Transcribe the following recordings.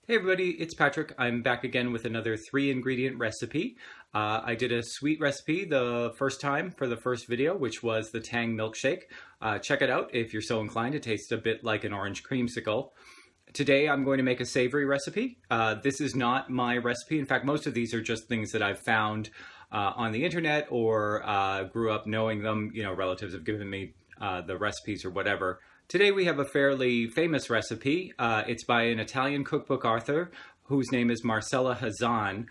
Hey everybody, it's Patrick. I'm back again with another 3-ingredient recipe. I did a sweet recipe the first time for the first video, which was the Tang milkshake. Check it out if you're so inclined. It tastes a bit like an orange creamsicle. Today I'm going to make a savory recipe. This is not my recipe. In fact, most of these are just things that I've found on the internet or grew up knowing them. You know, relatives have given me the recipes or whatever. Today we have a fairly famous recipe. It's by an Italian cookbook author whose name is Marcella Hazan.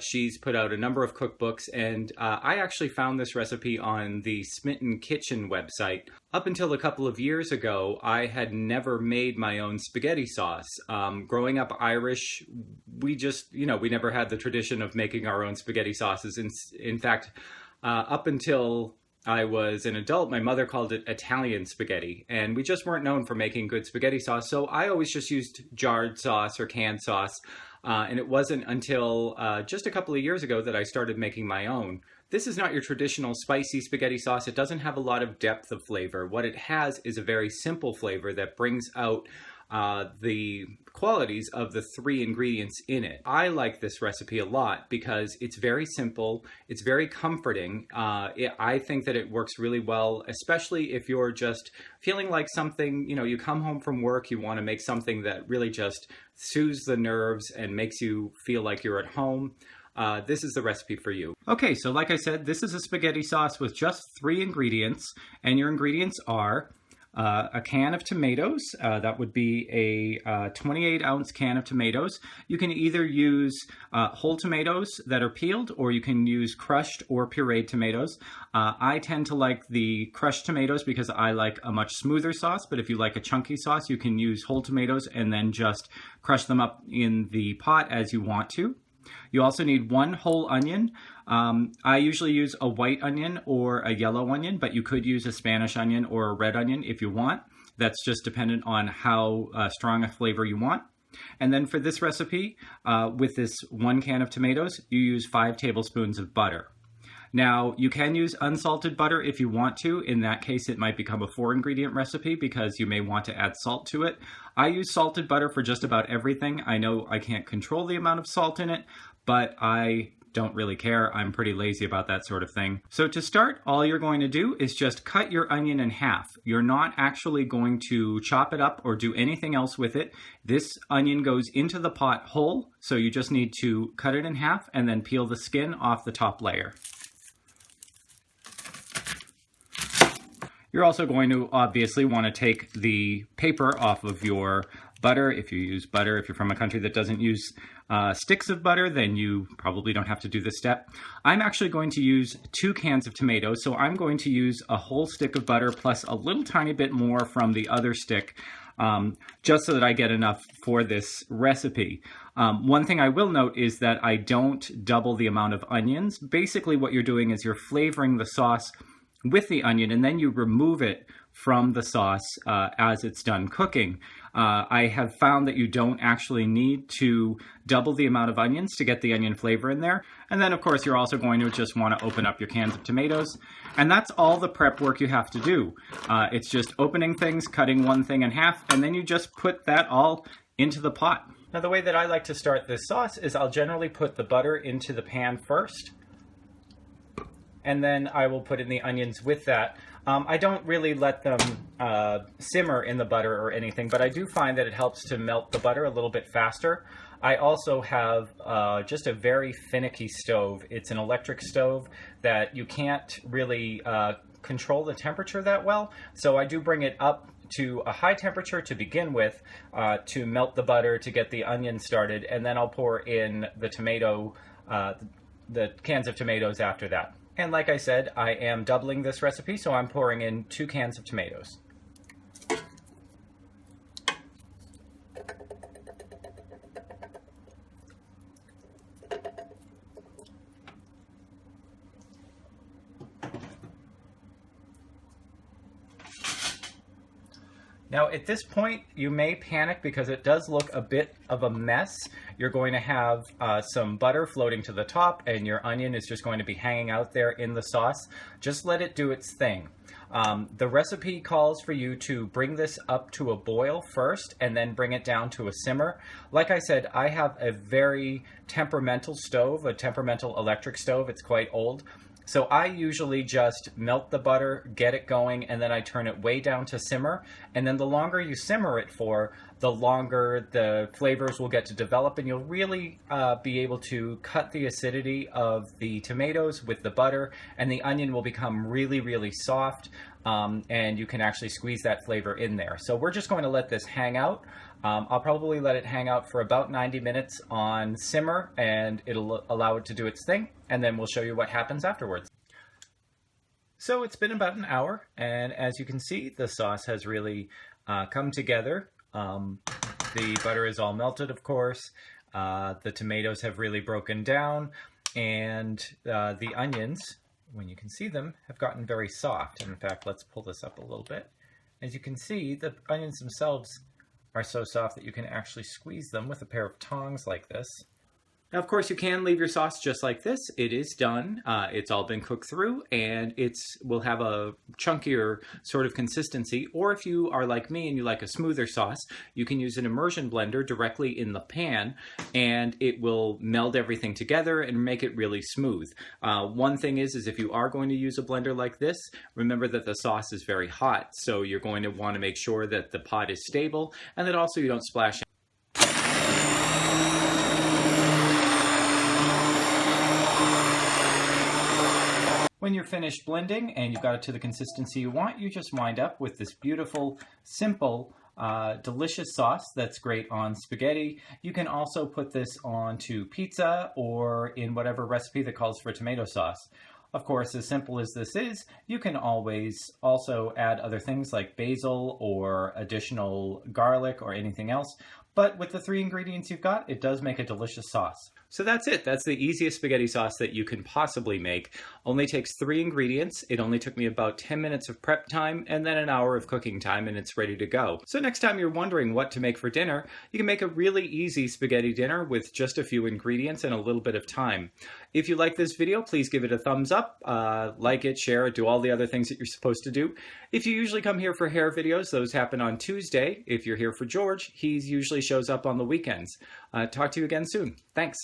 She's put out a number of cookbooks, and I actually found this recipe on the Smitten Kitchen website. Up until a couple of years ago, I had never made my own spaghetti sauce. Growing up Irish, we never had the tradition of making our own spaghetti sauces. In fact, up until I was an adult, my mother called it Italian spaghetti, and we just weren't known for making good spaghetti sauce, so I always just used jarred sauce or canned sauce, and it wasn't until just a couple of years ago that I started making my own. This is not your traditional spicy spaghetti sauce. It doesn't have a lot of depth of flavor. What it has is a very simple flavor that brings out the qualities of the 3 ingredients in it. I like this recipe a lot because it's very simple, it's very comforting. I think that it works really well, especially if you're just feeling like something, you come home from work, you want to make something that really just soothes the nerves and makes you feel like you're at home. This is the recipe for you. Okay, so like I said, this is a spaghetti sauce with just 3 ingredients, and your ingredients are a can of tomatoes. That would be a 28-ounce can of tomatoes. You can either use whole tomatoes that are peeled, or you can use crushed or pureed tomatoes. I tend to like the crushed tomatoes because I like a much smoother sauce, but if you like a chunky sauce, you can use whole tomatoes and then just crush them up in the pot as you want to. You also need 1 whole onion. I usually use a white onion or a yellow onion, but you could use a Spanish onion or a red onion if you want. That's just dependent on how strong a flavor you want. And then for this recipe, with this 1 can of tomatoes, you use 5 tablespoons of butter. Now, you can use unsalted butter if you want to. In that case, it might become a 4-ingredient recipe because you may want to add salt to it. I use salted butter for just about everything. I know I can't control the amount of salt in it, but I don't really care. I'm pretty lazy about that sort of thing. So to start, all you're going to do is just cut your onion in half. You're not actually going to chop it up or do anything else with it. This onion goes into the pot whole, so you just need to cut it in half and then peel the skin off the top layer. You're also going to obviously want to take the paper off of your butter. If you use butter, if you're from a country that doesn't use sticks of butter, then you probably don't have to do this step. I'm actually going to use 2 cans of tomatoes, so I'm going to use a whole stick of butter plus a little tiny bit more from the other stick, just so that I get enough for this recipe. One thing I will note is that I don't double the amount of onions. Basically what you're doing is you're flavoring the sauce with the onion, and then you remove it from the sauce as it's done cooking. I have found that you don't actually need to double the amount of onions to get the onion flavor in there. And then, of course, you're also going to just want to open up your cans of tomatoes. And that's all the prep work you have to do. It's just opening things, cutting one thing in half, and then you just put that all into the pot. Now, the way that I like to start this sauce is I'll generally put the butter into the pan first, and then I will put in the onions with that. I don't really let them simmer in the butter or anything, but I do find that it helps to melt the butter a little bit faster. I also have just a very finicky stove. It's an electric stove that you can't really control the temperature that well, so I do bring it up to a high temperature to begin with to melt the butter, to get the onion started, and then I'll pour in the cans of tomatoes after that. And like I said, I am doubling this recipe, so I'm pouring in 2 cans of tomatoes. Now at this point you may panic because it does look a bit of a mess. You're going to have some butter floating to the top and your onion is just going to be hanging out there in the sauce. Just let it do its thing. The recipe calls for you to bring this up to a boil first and then bring it down to a simmer. Like I said, I have a very temperamental stove, a temperamental electric stove. It's quite old. So I usually just melt the butter, get it going, and then I turn it way down to simmer. And then the longer you simmer it for, the longer the flavors will get to develop, and you'll really be able to cut the acidity of the tomatoes with the butter, and the onion will become really, really soft, and you can actually squeeze that flavor in there. So we're just going to let this hang out. I'll probably let it hang out for about 90 minutes on simmer, and it'll allow it to do its thing, and then we'll show you what happens afterwards. So it's been about an hour, and as you can see, the sauce has really come together. The butter is all melted, of course. The tomatoes have really broken down, and the onions, when you can see them, have gotten very soft. And in fact, let's pull this up a little bit. As you can see, the onions themselves are so soft that you can actually squeeze them with a pair of tongs like this. Now, of course, you can leave your sauce just like this. It is done. It's all been cooked through, and will have a chunkier sort of consistency. Or if you are like me and you like a smoother sauce, you can use an immersion blender directly in the pan, and it will meld everything together and make it really smooth. One thing is if you are going to use a blender like this, remember that the sauce is very hot, so you're going to want to make sure that the pot is stable and that also you don't splash. When you're finished blending and you've got it to the consistency you want, you just wind up with this beautiful, simple, delicious sauce that's great on spaghetti. You can also put this onto pizza or in whatever recipe that calls for tomato sauce. Of course, as simple as this is, you can always also add other things like basil or additional garlic or anything else. But with the 3 ingredients you've got, it does make a delicious sauce. So that's it. That's the easiest spaghetti sauce that you can possibly make. Only takes 3 ingredients. It only took me about 10 minutes of prep time and then an hour of cooking time, and it's ready to go. So next time you're wondering what to make for dinner, you can make a really easy spaghetti dinner with just a few ingredients and a little bit of time. If you like this video, please give it a thumbs up, like it, share it, do all the other things that you're supposed to do. If you usually come here for hair videos, those happen on Tuesday. If you're here for George, he usually shows up on the weekends. Talk to you again soon. Thanks.